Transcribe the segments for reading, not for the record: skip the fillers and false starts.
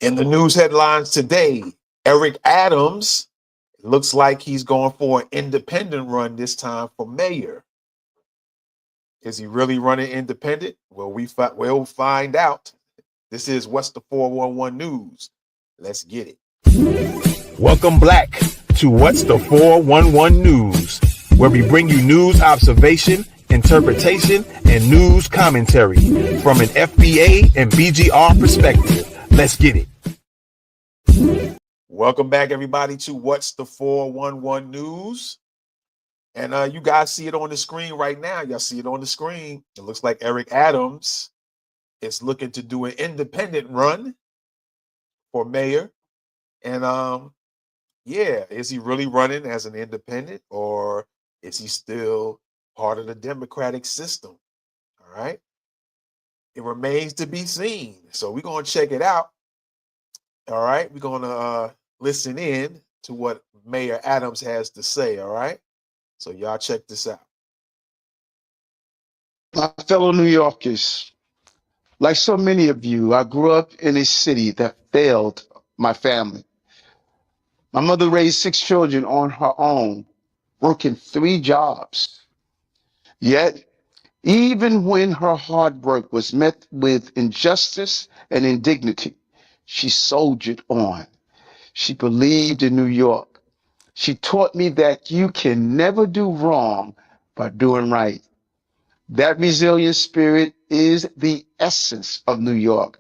In the news headlines today, Eric Adams looks like he's going for an independent run this time for mayor. Is he really running independent? Well, we'll find out. This is What's the 411 News. Let's get it. Welcome back to What's the 411 News, where we bring you news observation, interpretation, and news commentary from an FBA and BGR perspective. Let's get it. Welcome back, everybody, to What's the 411 News. And you guys see it on the screen right now. Y'all see it on the screen. It looks like Eric Adams is looking to do an independent run for mayor. And yeah, is he really running as an independent, or is he still part of the Democratic system? All right. It remains to be seen. So we're going to check it out. All right. We're going to listen in to what Mayor Adams has to say. All right. So y'all check this out. My fellow New Yorkers, like so many of you, I grew up in a city that failed my family. My mother raised 6 children on her own, working 3 jobs. Yet, even when her hard work was met with injustice and indignity, she soldiered on. She believed in New York. She taught me that you can never do wrong by doing right. That resilient spirit is the essence of New York.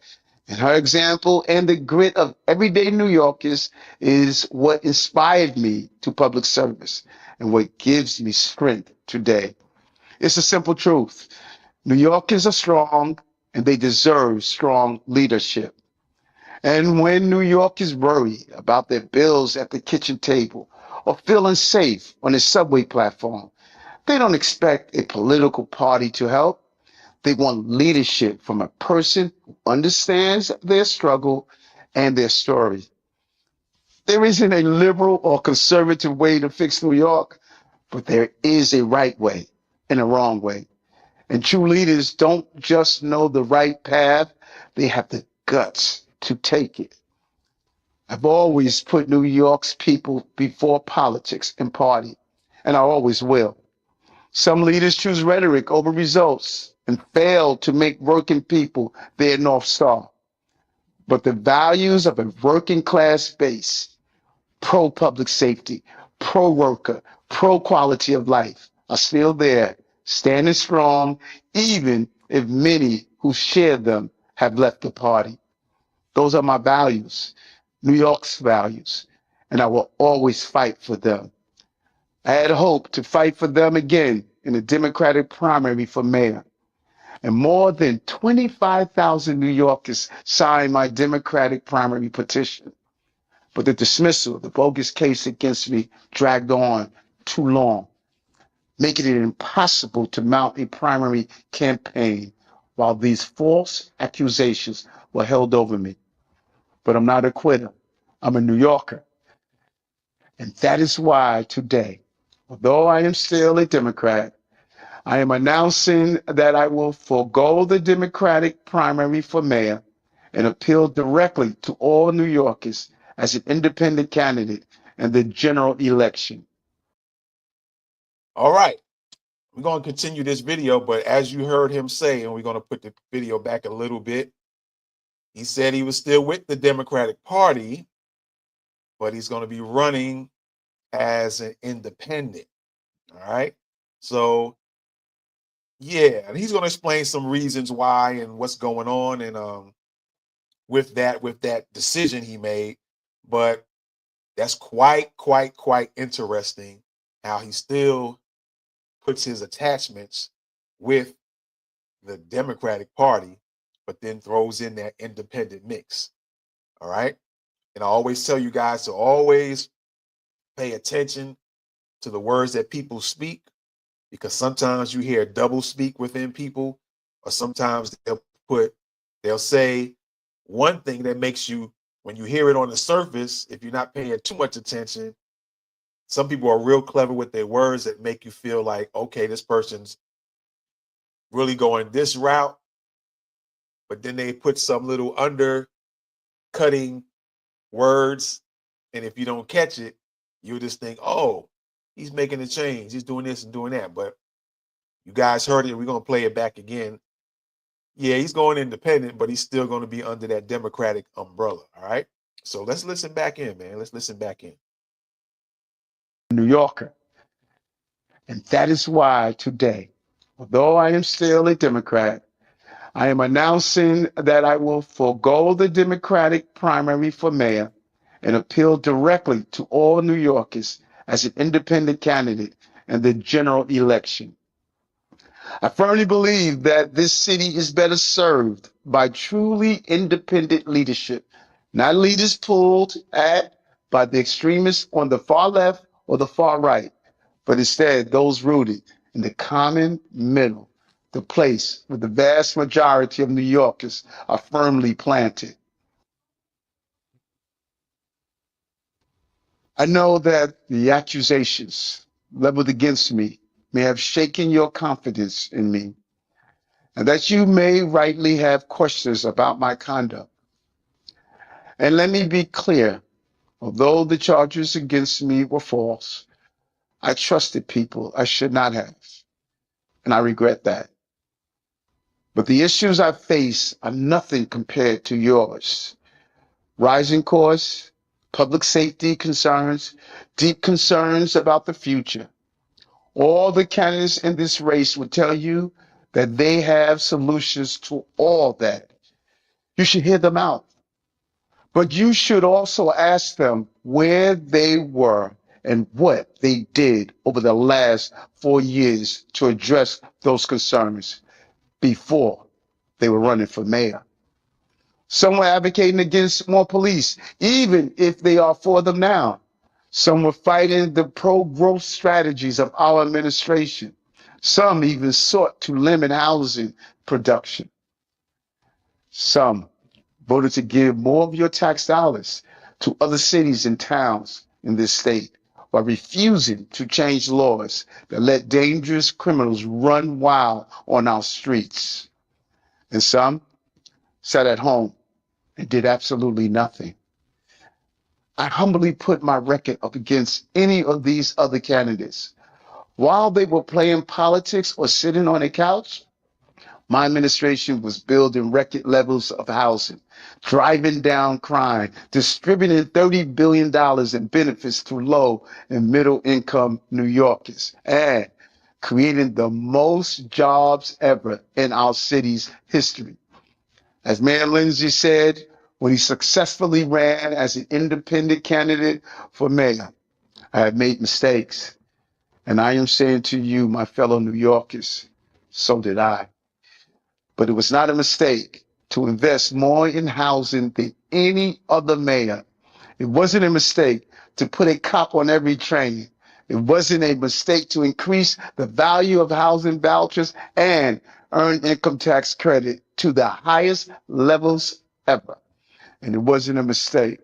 And her example and the grit of everyday New Yorkers is what inspired me to public service and what gives me strength today. It's a simple truth. New Yorkers are strong and they deserve strong leadership. And when New Yorkers worry about their bills at the kitchen table or feel unsafe on the subway platform, they don't expect a political party to help. They want leadership from a person who understands their struggle and their story. There isn't a liberal or conservative way to fix New York, but there is a right way and a wrong way. And true leaders don't just know the right path, they have the guts to take it. I've always put New York's people before politics and party, and I always will. Some leaders choose rhetoric over results and fail to make working people their North Star. But the values of a working class base, pro public safety, pro worker, pro quality of life, are still there, standing strong, even if many who share them have left the party. Those are my values, New York's values, and I will always fight for them. I had hoped to fight for them again in the Democratic primary for mayor. And more than 25,000 New Yorkers signed my Democratic primary petition. But the dismissal of the bogus case against me dragged on too long, making it impossible to mount a primary campaign while these false accusations were held over me. But I'm not a quitter. I'm a New Yorker. And that is why today, although I am still a Democrat, I am announcing that I will forego the Democratic primary for mayor and appeal directly to all New Yorkers as an independent candidate in the general election. All right. We're going to continue this video, but as you heard him say, and we're going to put the video back a little bit, he said he was still with the Democratic Party, but he's going to be running as an independent. All right. So, yeah, and he's going to explain some reasons why and what's going on and with that decision he made. But that's quite interesting how he still puts his attachments with the Democratic Party, but then throws in that independent mix. All right. And I always tell you guys to always pay attention to the words that people speak, because sometimes you hear double speak within people, or sometimes they'll say one thing that makes you, when you hear it on the surface, if you're not paying too much attention, some people are real clever with their words that make you feel like, okay, this person's really going this route, but then they put some little cutting words, and if you don't catch it, you'll just think, oh, he's making a change, he's doing this and doing that. But you guys heard it. We're going to play it back again. Yeah, he's going independent, but he's still going to be under that Democratic umbrella. All right. So let's listen back in, man. Let's listen back in. New Yorker. And that is why today, although I am still a Democrat, I am announcing that I will forego the Democratic primary for mayor and appeal directly to all New Yorkers as an independent candidate in the general election. I firmly believe that this city is better served by truly independent leadership, not leaders pulled at by the extremists on the far left or the far right, but instead those rooted in the common middle, the place where the vast majority of New Yorkers are firmly planted. I know that the accusations leveled against me may have shaken your confidence in me, and that you may rightly have questions about my conduct. And let me be clear, although the charges against me were false, I trusted people I should not have, and I regret that. But the issues I face are nothing compared to yours. Rising costs, public safety concerns, deep concerns about the future. All the candidates in this race will tell you that they have solutions to all that. You should hear them out. But you should also ask them where they were and what they did over the last 4 years to address those concerns before they were running for mayor. Some were advocating against more police, even if they are for them now. Some were fighting the pro-growth strategies of our administration. Some even sought to limit housing production. Some voted to give more of your tax dollars to other cities and towns in this state while refusing to change laws that let dangerous criminals run wild on our streets. And some sat at home and did absolutely nothing. I humbly put my record up against any of these other candidates. While they were playing politics or sitting on a couch, my administration was building record levels of housing, driving down crime, distributing $30 billion in benefits to low and middle income New Yorkers, and creating the most jobs ever in our city's history. As Mayor Lindsay said when he successfully ran as an independent candidate for mayor, I have made mistakes. And I am saying to you, my fellow New Yorkers, so did I. But it was not a mistake to invest more in housing than any other mayor. It wasn't a mistake to put a cop on every train. It wasn't a mistake to increase the value of housing vouchers and earned income tax credit to the highest levels ever. And it wasn't a mistake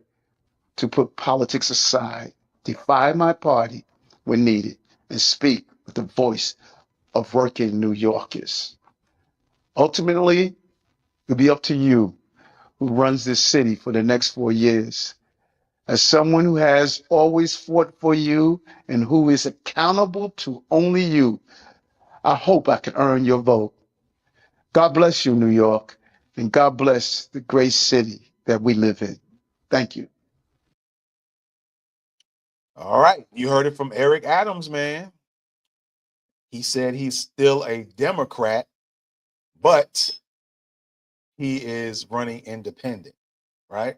to put politics aside, defy my party when needed, and speak with the voice of working New Yorkers. Ultimately, it'll be up to you who runs this city for the next 4 years. As someone who has always fought for you and who is accountable to only you, I hope I can earn your vote. God bless you, New York, and God bless the great city that we live in. Thank you. All right. You heard it from Eric Adams, man. He said he's still a Democrat, but he is running independent, right?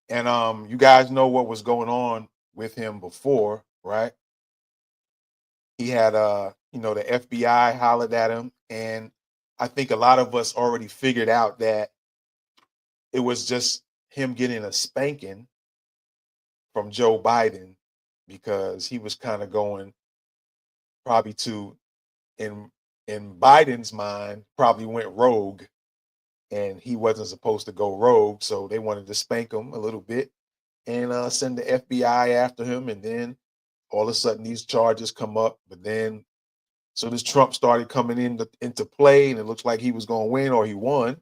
And you guys know what was going on with him before, right? He had the FBI hollered at him, and I think a lot of us already figured out that it was just him getting a spanking from Joe Biden because he was kind of going probably in Biden's mind, probably went rogue, and he wasn't supposed to go rogue, so they wanted to spank him a little bit and send the FBI after him, and then all of a sudden these charges come up. But then so this Trump started coming into play, and it looks like he was going to win or he won.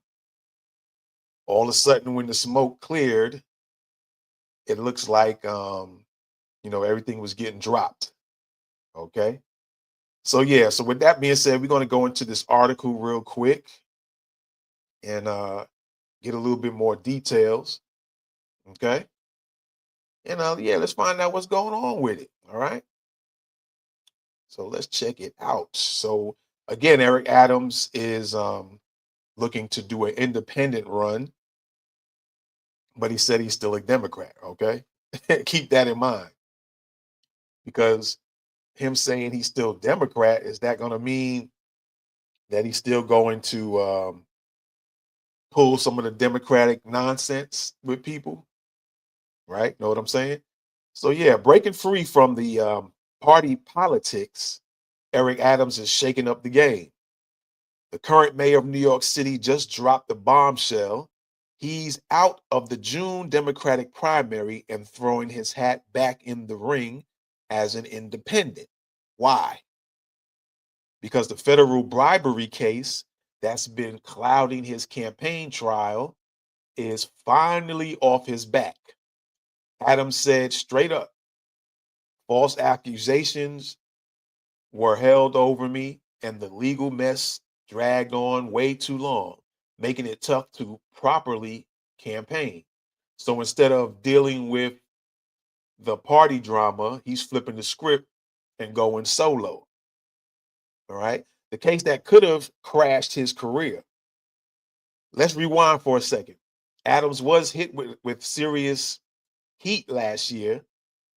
All of a sudden, when the smoke cleared, it looks like everything was getting dropped. Okay. So yeah, so with that being said, we're going to go into this article real quick and get a little bit more details. Okay. And yeah, let's find out what's going on with it. All right. So let's check it out. So again, Eric Adams is looking to do an independent run, but he said he's still a Democrat. Okay. Keep that in mind, because him saying he's still Democrat, is that going to mean that he's still going to pull some of the Democratic nonsense with people? Right? Know what I'm saying? So yeah, breaking free from the party politics, Eric Adams is shaking up the game. The current mayor of New York City just dropped the bombshell. He's out of the June Democratic primary and throwing his hat back in the ring as an independent. Why? Because the federal bribery case that's been clouding his campaign trail is finally off his back. Adams said straight up, false accusations were held over me, and the legal mess dragged on way too long, making it tough to properly campaign. So instead of dealing with the party drama, he's flipping the script and going solo. All right. The case that could have crashed his career. Let's rewind for a second. Adams was hit with serious heat last year,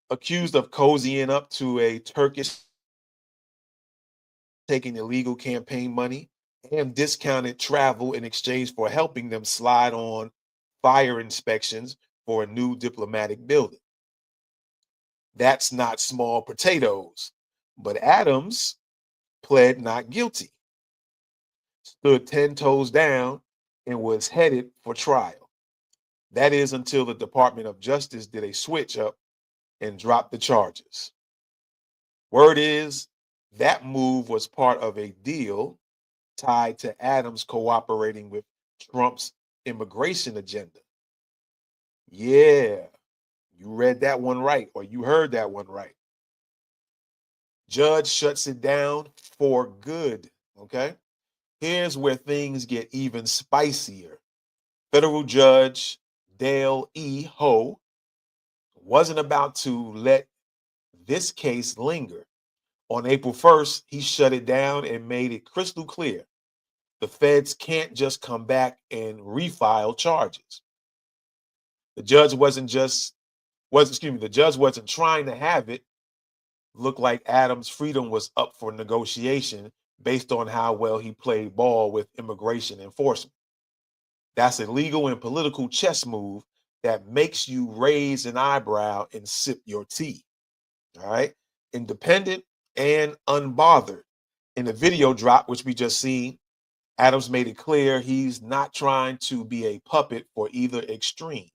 accused of cozying up to a Turkish taking illegal campaign money and discounted travel in exchange for helping them slide on fire inspections for a new diplomatic building. That's not small potatoes. But Adams pled not guilty, stood 10 toes down, and was headed for trial. That is until the Department of Justice did a switch up and dropped the charges. Word is that move was part of a deal tied to Adams cooperating with Trump's immigration agenda. Yeah, you read that one right, or you heard that one right. Judge shuts it down for good. Okay. Here's where things get even spicier. Federal Judge Dale E. Ho wasn't about to let this case linger. On April 1st, he shut it down and made it crystal clear the feds can't just come back and refile charges. The judge the judge wasn't trying to have it look like Adams' freedom was up for negotiation based on how well he played ball with immigration enforcement. That's a legal and political chess move that makes you raise an eyebrow and sip your tea. All right. Independent and unbothered. In the video drop, which we just seen, Adams made it clear he's not trying to be a puppet for either extreme.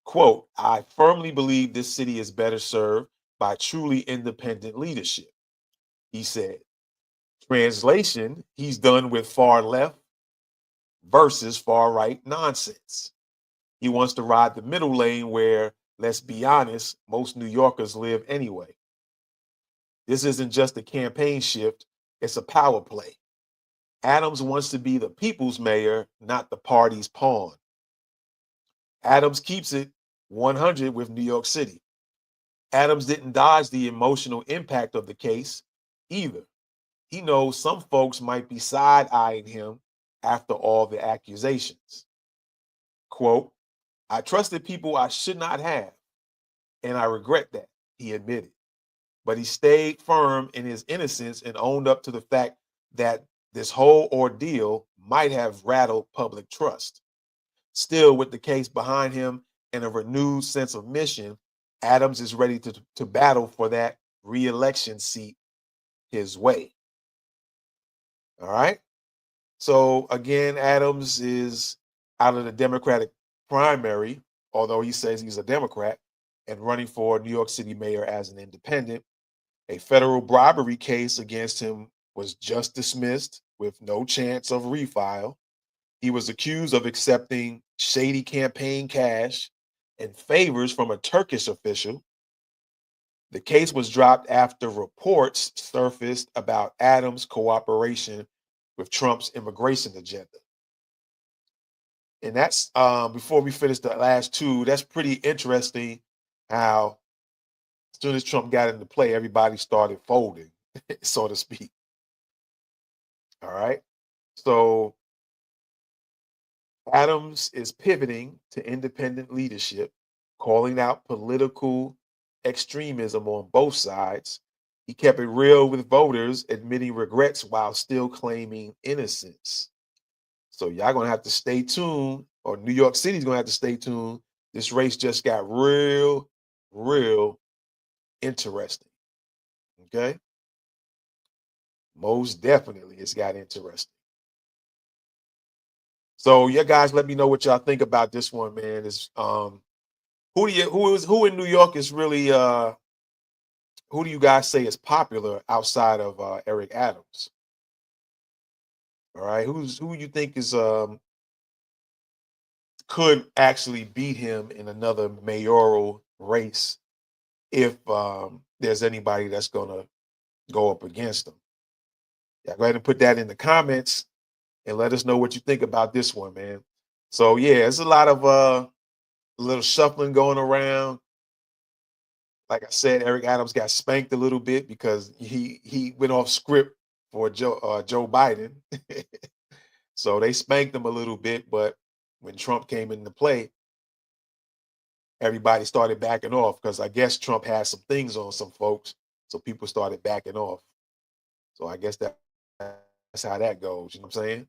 Quote, I firmly believe this city is better served by truly independent leadership, he said. Translation, he's done with far left versus far right nonsense. He wants to ride the middle lane where, let's be honest, most New Yorkers live anyway. This isn't just a campaign shift, it's a power play. Adams wants to be the people's mayor, not the party's pawn. Adams keeps it 100 with New York City. Adams didn't dodge the emotional impact of the case either. He knows some folks might be side-eyeing him after all the accusations. Quote, I trusted people I should not have, and I regret that, he admitted. But he stayed firm in his innocence and owned up to the fact that this whole ordeal might have rattled public trust. Still, with the case behind him and a renewed sense of mission, Adams is ready to battle for that re-election seat his way. All right. So again, Adams is out of the Democratic primary, although he says he's a Democrat, and running for New York City mayor as an independent. A federal bribery case against him was just dismissed with no chance of refile. He was accused of accepting shady campaign cash and favors from a Turkish official. The case was dropped after reports surfaced about Adams' cooperation with Trump's immigration agenda. And that's before we finish the last two, that's pretty interesting how as soon as Trump got into play, everybody started folding, so to speak. All right. So Adams is pivoting to independent leadership, calling out political extremism on both sides. He kept it real with voters, admitting regrets while still claiming innocence. So y'all gonna have to stay tuned, or New York City's gonna have to stay tuned. This race just got real interesting. Okay. Most definitely it's got interesting. So you guys let me know what y'all think about this one, man. Is who in New York is really who do you guys say is popular outside of Eric Adams? All right, who you think is could actually beat him in another mayoral race if there's anybody that's gonna go up against him? Yeah, go ahead and put that in the comments and let us know what you think about this one, man. So yeah, there's a lot of little shuffling going around. Like I said, Eric Adams got spanked a little bit because he went off script for Joe Biden. So they spanked him a little bit, but when Trump came into play, everybody started backing off because I guess Trump had some things on some folks, so people started backing off. So I guess that's how that goes. You know what I'm saying?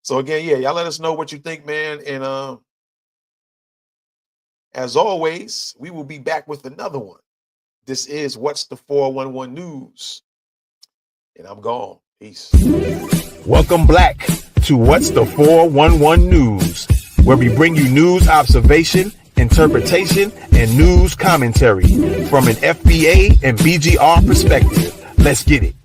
So again, yeah, y'all let us know what you think, man. And as always, we will be back with another one. This is What's the 411 News, and I'm gone. Peace. Welcome back to What's the 411 News, where we bring you news observation, interpretation, and news commentary from an FBA and BGR perspective. Let's get it.